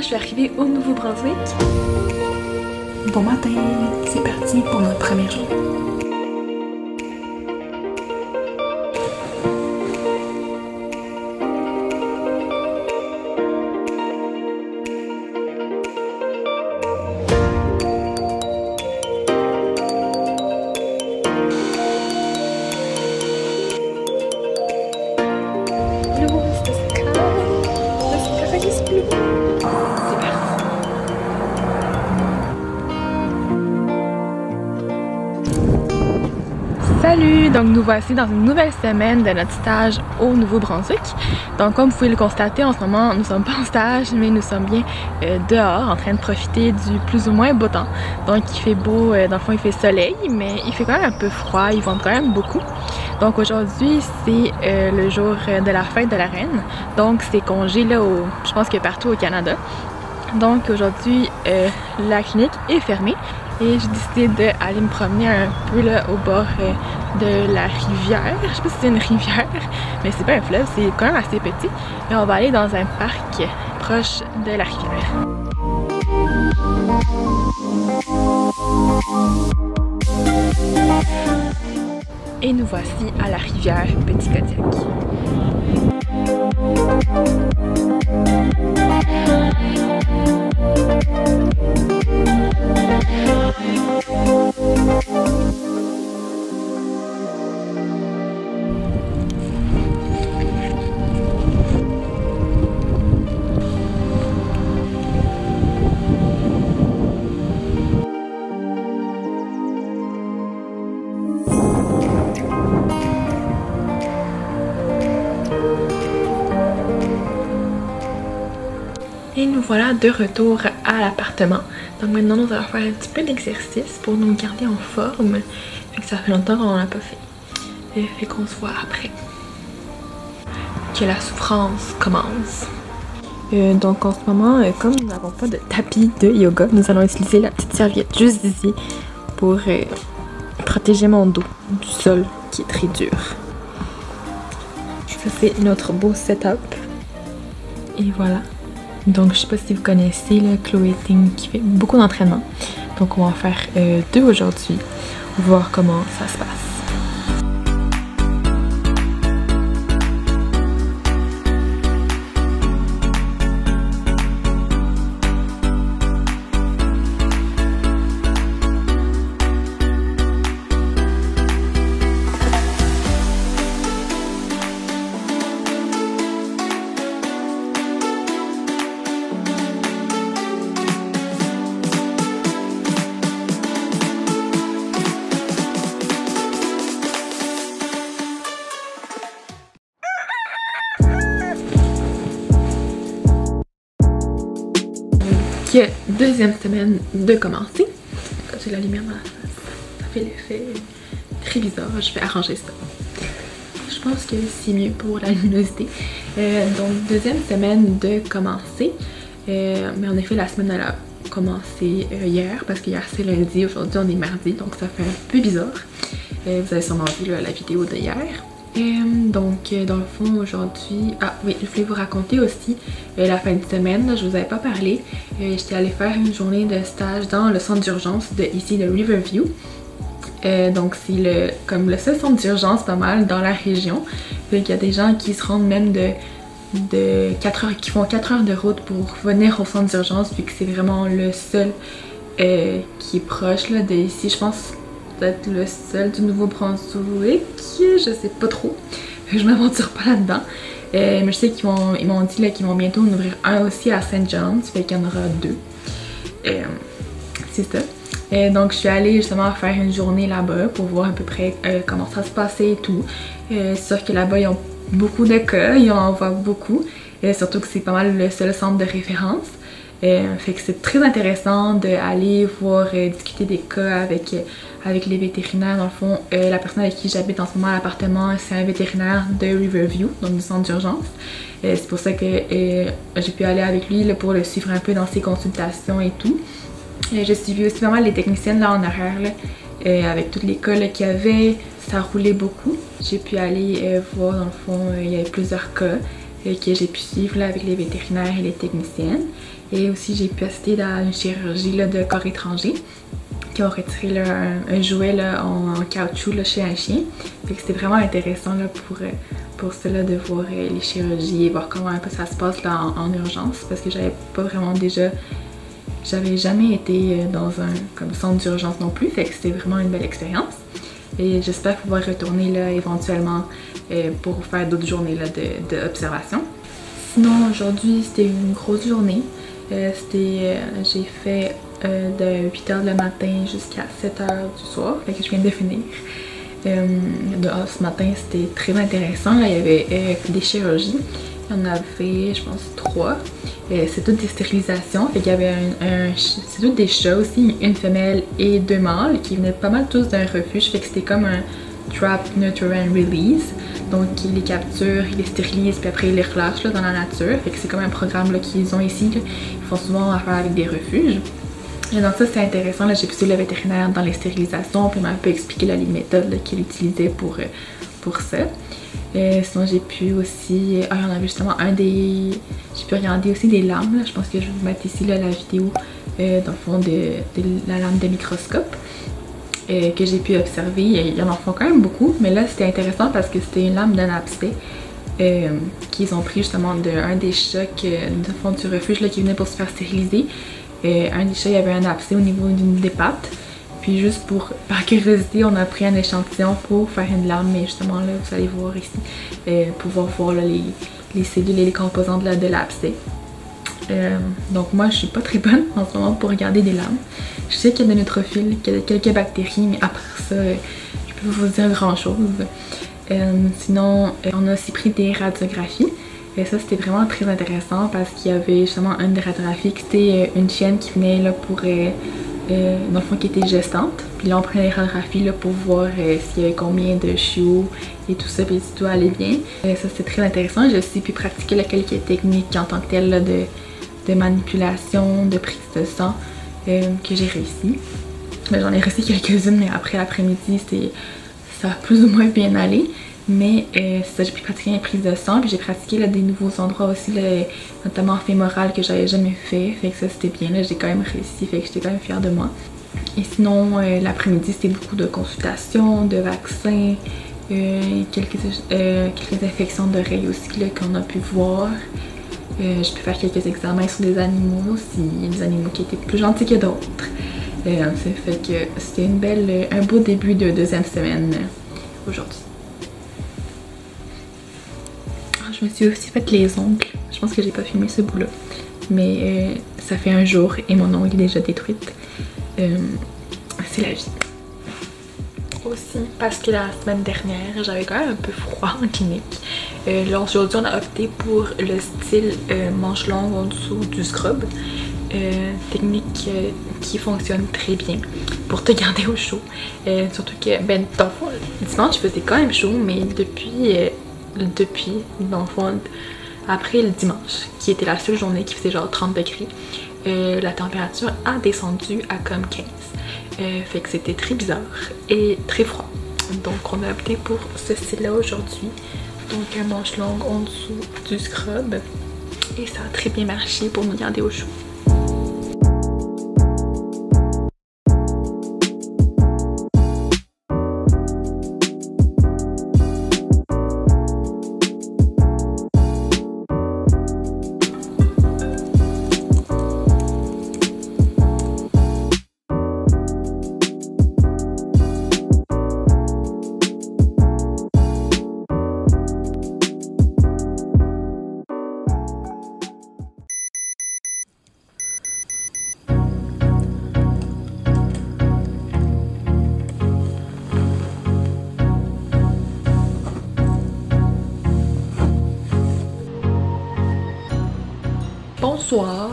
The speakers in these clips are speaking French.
Je suis arrivée au Nouveau-Brunswick. Bon matin, c'est parti pour notre premier jour. Salut! Donc nous voici dans une nouvelle semaine de notre stage au Nouveau-Brunswick. Donc comme vous pouvez le constater, en ce moment nous sommes pas en stage, mais nous sommes bien dehors en train de profiter du plus ou moins beau temps. Donc il fait beau, dans le fond il fait soleil, mais il fait quand même un peu froid, il vente quand même beaucoup. Donc aujourd'hui c'est le jour de la fête de la reine. Donc c'est congé là, je pense que partout au Canada. Donc aujourd'hui la clinique est fermée. Et j'ai décidé d'aller me promener un peu là au bord de la rivière. Je sais pas si c'est une rivière, mais c'est pas un fleuve, c'est quand même assez petit. Et on va aller dans un parc proche de la rivière. Et nous voici à la rivière Petit-Kodiak. Et nous voilà de retour à l'appartement. Donc maintenant nous allons faire un petit peu d'exercice pour nous garder en forme. Fait que ça fait longtemps qu'on l'a pas fait. Et fait qu'on se voit après. Que la souffrance commence. Donc en ce moment, comme nous n'avons pas de tapis de yoga, nous allons utiliser la petite serviette juste ici pour protéger mon dos du sol qui est très dur. Ça c'est notre beau setup. Et voilà. Donc je sais pas si vous connaissez là, Chloé Ting qui fait beaucoup d'entraînement. Donc on va en faire 2 aujourd'hui. Voir comment ça se passe. Deuxième semaine de commencer. J'ai la lumière dans la face. Ça fait l'effet très bizarre. Je vais arranger ça. Je pense que c'est mieux pour la luminosité. Donc deuxième semaine de commencer. Mais en effet la semaine elle a commencé hier parce qu'hier c'est lundi, aujourd'hui on est mardi. Donc ça fait un peu bizarre. Vous avez sûrement vu là, la vidéo d'hier. Donc dans le fond aujourd'hui, ah oui, je voulais vous raconter aussi la fin de semaine, là, je vous avais pas parlé, j'étais allée faire une journée de stage dans le centre d'urgence de ici de Riverview. Donc c'est comme le seul centre d'urgence pas mal dans la région. Il y a des gens qui se rendent même de 4 heures, qui font 4 heures de route pour venir au centre d'urgence, puis que c'est vraiment le seul qui est proche là, de ici, je pense. Peut-être le seul du Nouveau-Brunswick, je sais pas trop, je m'aventure pas là-dedans, mais je sais qu'ils m'ont dit qu'ils vont bientôt en ouvrir un aussi à St. John's, fait qu'il y en aura 2, c'est ça. Donc je suis allée justement faire une journée là-bas pour voir à peu près comment ça se passait et tout. C'est sûr que là-bas ils ont beaucoup de cas, ils en voient beaucoup, surtout que c'est pas mal le seul centre de référence. Fait que c'est très intéressant d'aller voir, discuter des cas avec les vétérinaires. Dans le fond, la personne avec qui j'habite en ce moment à l'appartement, c'est un vétérinaire de Riverview, donc du centre d'urgence. C'est pour ça que j'ai pu aller avec lui là, pour le suivre un peu dans ses consultations et tout. J'ai suivi aussi pas mal les techniciennes là en arrière, là, avec tous les cas qu'il y avait, ça roulait beaucoup. J'ai pu aller voir, dans le fond, il y avait plusieurs cas. que j'ai pu suivre là, avec les vétérinaires et les techniciennes. Et aussi j'ai pu assister dans une chirurgie là, de corps étranger qui ont retiré là, un jouet là, en caoutchouc là, chez un chien. Fait que c'était vraiment intéressant là, pour cela de voir les chirurgies et voir comment un peu ça se passe là, en urgence, parce que j'avais pas vraiment j'avais jamais été dans un comme centre d'urgence non plus, fait que c'était vraiment une belle expérience. Et j'espère pouvoir retourner là éventuellement pour faire d'autres journées là, d'observation. Sinon aujourd'hui c'était une grosse journée. J'ai fait de 8h le matin jusqu'à 7h du soir, fait que je viens de finir. Ce matin c'était très intéressant, là, il y avait des chirurgies, il y en avait je pense 3, c'est toutes des stérilisations, fait qu'il y avait c'est toutes des chats aussi, une femelle et 2 mâles qui venaient pas mal tous d'un refuge, fait que c'était comme un trap, nurture and release, donc ils les capturent, ils les stérilisent puis après ils les relâchent là, dans la nature, fait que c'est comme un programme qu'ils ont ici, là. Ils font souvent affaire avec des refuges. Et donc ça c'était intéressant, là j'ai pu suivre le vétérinaire dans les stérilisations, puis il m'a un peu expliqué là, les méthodes qu'il utilisait pour ça. Sinon j'ai pu aussi, il y en avait justement j'ai pu regarder aussi des lames, là. Je pense que je vais vous mettre ici là, la vidéo dans le fond de la lame de microscope que j'ai pu observer. Ils en font quand même beaucoup, mais là c'était intéressant parce que c'était une lame d'un abcès qu'ils ont pris justement d'un des chats du fond du refuge là, qui venait pour se faire stériliser. Un des chats, il y avait un abcès au niveau d'une des pattes. Puis juste par curiosité, on a pris un échantillon pour faire une lame. Mais justement là, vous allez voir ici, pouvoir voir là, les cellules et les composantes là, de l'abcès. Donc moi, je suis pas très bonne en ce moment pour regarder des lames. Je sais qu'il y a des neutrophiles, qu'il y a quelques bactéries, mais après ça, je peux pas vous dire grand chose. Sinon, on a aussi pris des radiographies. Et ça c'était vraiment très intéressant parce qu'il y avait justement une des radiographies qui était une chienne qui venait là pour dans le fond qui était gestante. Puis là on prenait les radiographies là pour voir s'il y avait combien de chiots et tout ça, puis si tout allait bien. Ça c'était très intéressant. J'ai aussi pu pratiquer là, quelques techniques en tant que telles là, de manipulation, de prise de sang que j'ai réussi. J'en ai réussi quelques-unes, mais après l'après-midi ça a plus ou moins bien allé. Mais ça, j'ai pu pratiquer une prise de sang, puis j'ai pratiqué là, des nouveaux endroits aussi, là, notamment fémoral que j'avais jamais fait. Fait que ça c'était bien, là, j'ai quand même réussi, fait que j'étais quand même fière de moi. Et sinon, l'après-midi c'était beaucoup de consultations, de vaccins, quelques infections d'oreilles aussi qu'on a pu voir. J'ai pu faire quelques examens sur des animaux aussi, des animaux qui étaient plus gentils que d'autres. Ça fait que c'était un beau début de deuxième semaine aujourd'hui. Je me suis aussi fait les ongles. Je pense que j'ai pas filmé ce bout-là. Mais ça fait un jour et mon ongle est déjà détruite. C'est la vie. Aussi parce que la semaine dernière, j'avais quand même un peu froid en clinique. Là aujourd'hui, on a opté pour le style manche longue en dessous du scrub. Technique qui fonctionne très bien pour te garder au chaud. Surtout que, dans le fond, dimanche, il faisait quand même chaud, mais depuis dans le fond, après le dimanche, qui était la seule journée qui faisait genre 30 degrés, la température a descendu à comme 15. Fait que c'était très bizarre et très froid. Donc on a opté pour ce style-là aujourd'hui. Donc un manche longue en dessous du scrub. Et ça a très bien marché pour nous garder au chaud. Bonsoir,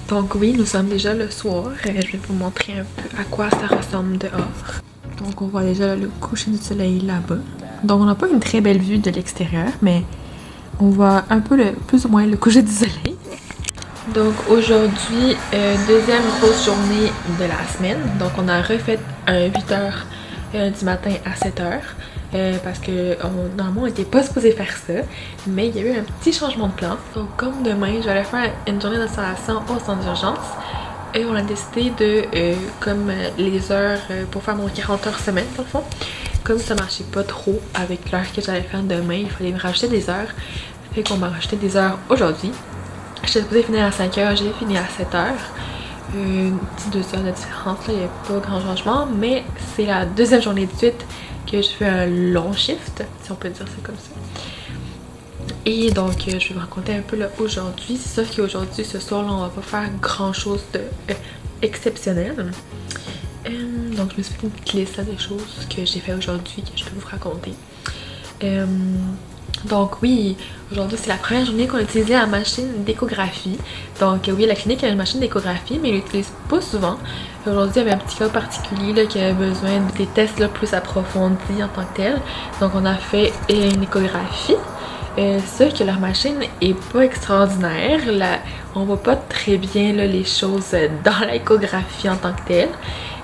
donc oui, nous sommes déjà le soir. Je vais vous montrer un peu à quoi ça ressemble dehors. Donc on voit déjà le coucher du soleil là-bas. Donc on n'a pas une très belle vue de l'extérieur, mais on voit un peu plus ou moins le coucher du soleil. Donc aujourd'hui, deuxième grosse journée de la semaine. Donc on a refait 8h du matin à 7h. parce que normalement on n'était pas supposé faire ça, mais il y a eu un petit changement de plan. Donc comme demain je vais aller faire une journée d'installation au centre d'urgence, et on a décidé de comme les heures pour faire mon 40 heures semaine dans le fond, comme ça marchait pas trop avec l'heure que j'allais faire demain, il fallait me rajouter des heures. Fait qu'on m'a rajouté des heures aujourd'hui. J'étais supposée finir à 5 heures, j'ai fini à 7 heures. Une petite 2 heures de différence, là, il n'y a pas grand changement, mais c'est la deuxième journée de suite que je fais un long shift, si on peut dire ça comme ça. Et donc je vais vous raconter un peu là aujourd'hui, c'est sauf qu'aujourd'hui, ce soir là, on va pas faire grand chose de exceptionnel. Donc je me suis fait une petite liste de choses que j'ai fait aujourd'hui que je peux vous raconter. Donc oui, aujourd'hui c'est la première journée qu'on a utilisé la machine d'échographie. Donc oui, la clinique a une machine d'échographie, mais ils l'utilisent pas souvent. Aujourd'hui, il y avait un petit cas particulier là, qui avait besoin des tests là, plus approfondis en tant que tel. Donc on a fait une échographie. Sauf que leur machine est pas extraordinaire. Là, on voit pas très bien là, les choses dans l'échographie en tant que telle.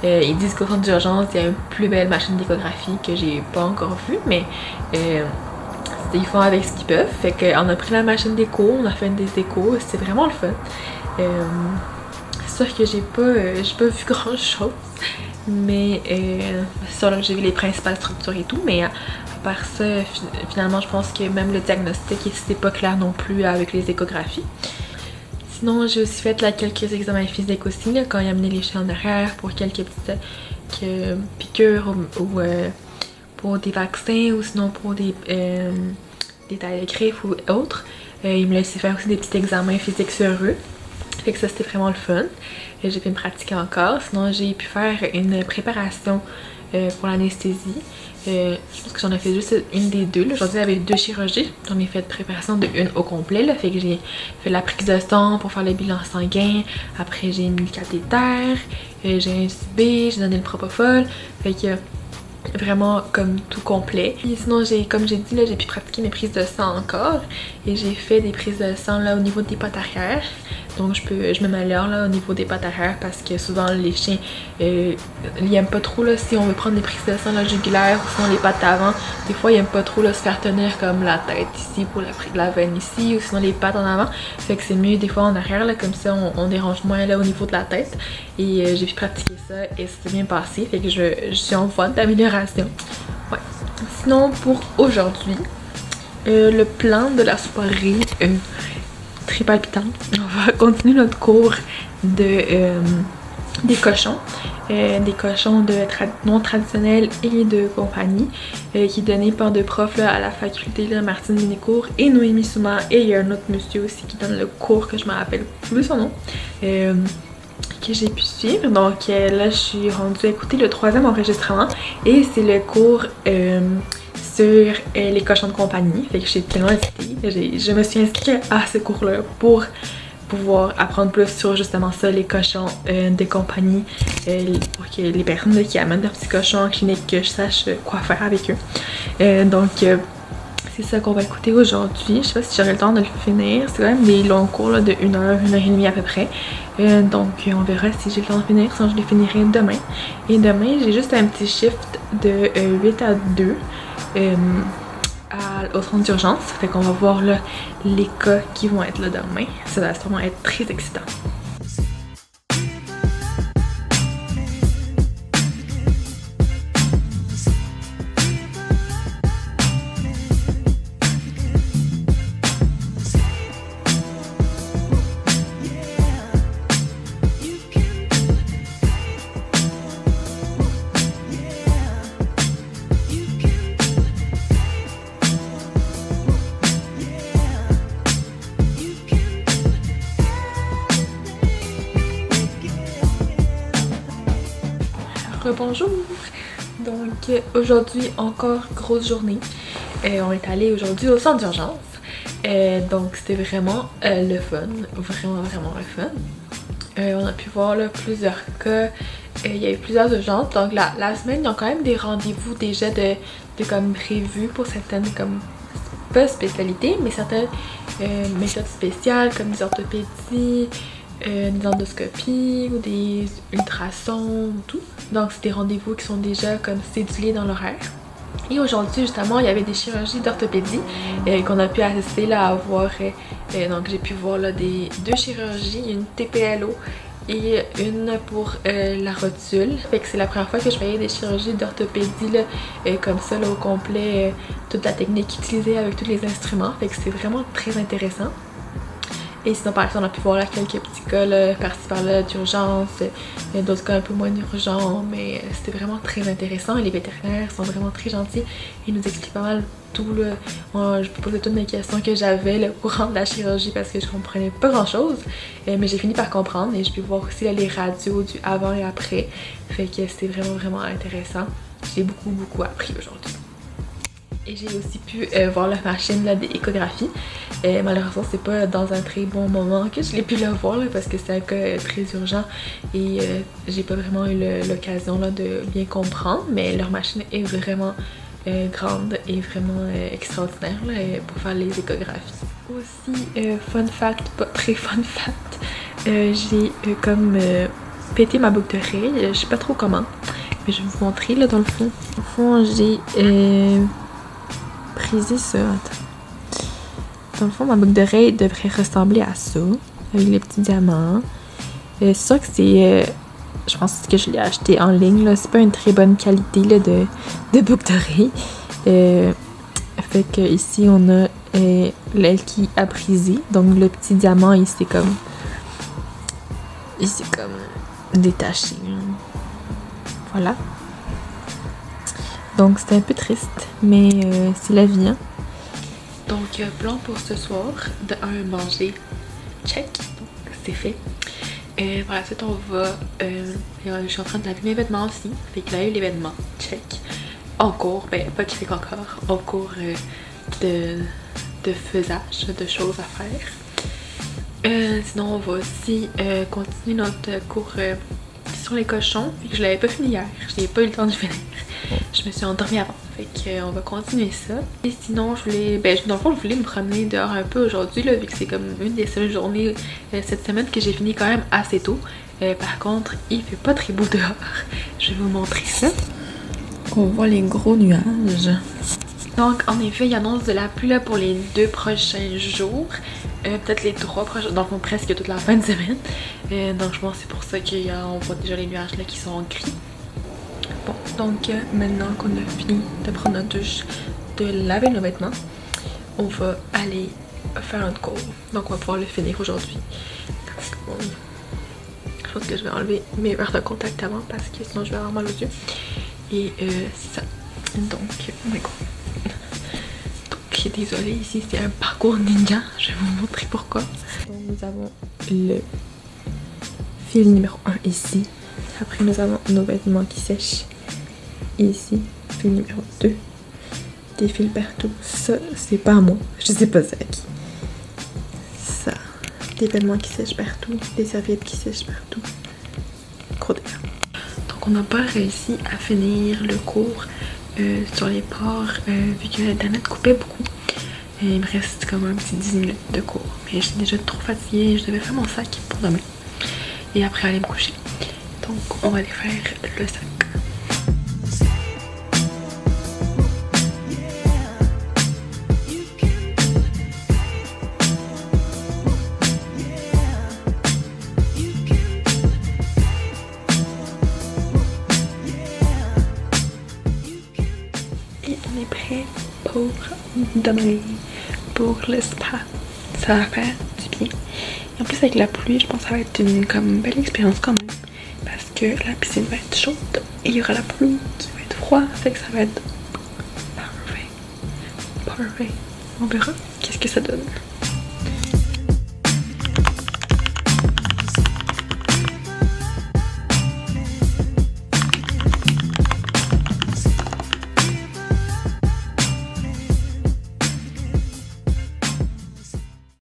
Ils disent qu'au centre d'urgence, il y a une plus belle machine d'échographie que j'ai pas encore vue, mais ils font avec ce qu'ils peuvent. Fait qu'on a pris la machine d'écho, on a fait des échos, c'est vraiment le fun. C'est sûr que j'ai pas vu grand chose, mais c'est sûr que j'ai vu les principales structures et tout, mais à part ça, finalement je pense que même le diagnostic c'était pas clair non plus avec les échographies. Sinon j'ai aussi fait là, quelques examens physiques aussi là, quand il a amené les chiens en arrière pour quelques petites piqûres ou pour des vaccins ou sinon pour des tailles de griffes ou autres. Il me laissait faire aussi des petits examens physiques sur eux. Fait que ça c'était vraiment le fun. J'ai pu me pratiquer encore. Sinon j'ai pu faire une préparation pour l'anesthésie. Je pense que j'en ai fait juste une des deux. Aujourd'hui, il y avait 2 chirurgies. J'en ai fait de préparation de une au complet. Là. Fait que j'ai fait la prise de sang pour faire le bilan sanguin. Après, j'ai mis le cathéter. J'ai intubé. J'ai donné le propofol. Fait que vraiment comme tout complet. Et sinon, comme j'ai dit, là, j'ai pu pratiquer mes prises de sang encore. Et j'ai fait des prises de sang là, au niveau des pattes arrière. Donc je m'améliore là au niveau des pattes arrière parce que souvent les chiens ils aiment pas trop là si on veut prendre des prises de sang là, jugulaires ou sinon les pattes avant. Des fois ils aiment pas trop là, se faire tenir comme la tête ici pour la veine ici ou sinon les pattes en avant. Fait que c'est mieux des fois en arrière là, comme ça on dérange moins là au niveau de la tête. Et j'ai pu pratiquer ça et c'était bien passé. Fait que je suis en voie d'amélioration. Ouais. Sinon pour aujourd'hui, le plan de la soirée très palpitant. On va continuer notre cours de des cochons non traditionnels et de compagnie qui est donné par deux profs là, à la faculté, là, Martine Ménécourt et Noémie Souma, et il y a un autre monsieur aussi qui donne le cours que je me rappelle plus son nom que j'ai pu suivre. Donc là je suis rendue à écouter le 3e enregistrement et c'est le cours sur les cochons de compagnie. Fait que j'ai tellement hésité. Je me suis inscrite à ce cours-là pour pouvoir apprendre plus sur justement ça, les cochons de compagnie, pour que les personnes là, qui amènent leurs petits cochons en clinique, que je sache quoi faire avec eux. Donc c'est ça qu'on va écouter aujourd'hui. Je sais pas si j'aurai le temps de le finir. C'est quand même des longs cours là, de 1 heure, 1 heure et demie à peu près. Donc on verra si j'ai le temps de finir, sinon je les finirai demain. Et demain j'ai juste un petit shift de 8 à 2. Au centre d'urgence. Fait qu'on va voir là, les cas qui vont être là demain. Ça va sûrement être très excitant. Bonjour! Donc aujourd'hui encore grosse journée. On est allé aujourd'hui au centre d'urgence. Donc c'était vraiment le fun. Vraiment le fun. On a pu voir là, plusieurs cas. Il y a eu plusieurs urgences. Donc la semaine, ils ont quand même des rendez-vous déjà de comme prévus pour certaines comme pas spécialités, mais certaines méthodes spéciales comme des orthopédies. Des endoscopies ou des ultrasons ou tout. Donc c'est des rendez-vous qui sont déjà comme cédulés dans l'horaire. Et aujourd'hui justement il y avait des chirurgies d'orthopédie qu'on a pu assister là à voir. Donc j'ai pu voir là deux chirurgies, une TPLO et une pour la rotule. Fait que c'est la première fois que je voyais des chirurgies d'orthopédie comme ça là, au complet, toute la technique utilisée avec tous les instruments. Fait que c'est vraiment très intéressant. Et sinon par exemple on a pu voir là, quelques petits cas par-ci par-là d'urgence, d'autres cas un peu moins urgents, mais c'était vraiment très intéressant et les vétérinaires sont vraiment très gentils. Ils nous expliquent pas mal tout là. Je peux poser toutes mes questions que j'avais au courant de la chirurgie parce que je comprenais pas grand chose, mais j'ai fini par comprendre et je peux voir aussi là, les radios du avant et après. Fait que c'était vraiment intéressant. J'ai beaucoup appris aujourd'hui. Et j'ai aussi pu voir la machine là, des échographies. Malheureusement, c'est pas dans un très bon moment que je l'ai pu le voir là, parce que c'est un cas très urgent et j'ai pas vraiment eu l'occasion de bien comprendre. Mais leur machine est vraiment grande et vraiment extraordinaire là, pour faire les échographies. Aussi, fun fact, pas très fun fact, j'ai comme pété ma boucle d'oreille. Je sais pas trop comment, mais je vais vous montrer là dans le fond. Au fond, j'ai prisé ça. Attends. Dans le fond, ma boucle d'oreille devrait ressembler à ça, avec les petits diamants. C'est sûr que c'est... je pense que je l'ai acheté en ligne, là. C'est pas une très bonne qualité là, de boucle d'oreille. Fait que ici, on a l'aile qui a brisé. Donc, le petit diamant, il s'est comme détaché. Voilà. Donc c'est un peu triste, mais c'est la vie. Hein? Donc plan pour ce soir, de un manger, check, donc c'est fait. Par la suite on va, je suis en train de laver mes vêtements aussi, fait que là il y a eu les vêtements, check. En cours, ben pas check encore, en cours de faisage, de choses à faire. Sinon on va aussi continuer notre cours sur les cochons, vu que je l'avais pas fini hier, je n'ai pas eu le temps de finir. Je me suis endormie avant, fait qu'on va continuer ça. Et sinon, je voulais, dans le fond, je voulais me promener dehors un peu aujourd'hui, vu que c'est comme une des seules journées cette semaine que j'ai fini quand même assez tôt. Par contre, il fait pas très beau dehors. Je vais vous montrer ça. On voit les gros nuages. Donc, en effet, il annonce de la pluie là, pour les 2 prochains jours. Peut-être les 3 prochains, donc presque toute la fin de semaine. Donc, je pense que c'est pour ça qu'on voit déjà les nuages là qui sont gris. Bon, donc maintenant qu'on a fini de prendre notre douche, de laver nos vêtements, on va aller faire notre cours. Donc on va pouvoir le finir aujourd'hui. Je pense que je vais enlever mes verres de contact avant parce que sinon je vais avoir mal aux yeux. Et c'est ça. Donc, on va go. Donc désolée, ici c'est un parcours ninja. Je vais vous montrer pourquoi. Donc nous avons le fil numéro 1 ici. Après nous avons nos vêtements qui sèchent ici, fil numéro 2, des fils partout. Ça c'est pas à moi, je sais pas c'est à qui. Ça, des vêtements qui sèchent partout, des serviettes qui sèchent partout. Gros dégâts. Donc on n'a pas réussi à finir le cours sur les ports vu que l'internet coupait beaucoup. Et il me reste comme un petit 10 minutes de cours, mais je suis déjà trop fatiguée, je devais faire mon sac pour demain et après aller me coucher. Donc on va aller faire le sac. Et on est prêt pour demain, pour le spa. Ça va faire du bien. Et en plus avec la pluie, je pense que ça va être une belle expérience quand même. Parce que la piscine va être chaude et il y aura la pluie qui va être froide, fait que ça va être parfait. On verra qu'est-ce que ça donne.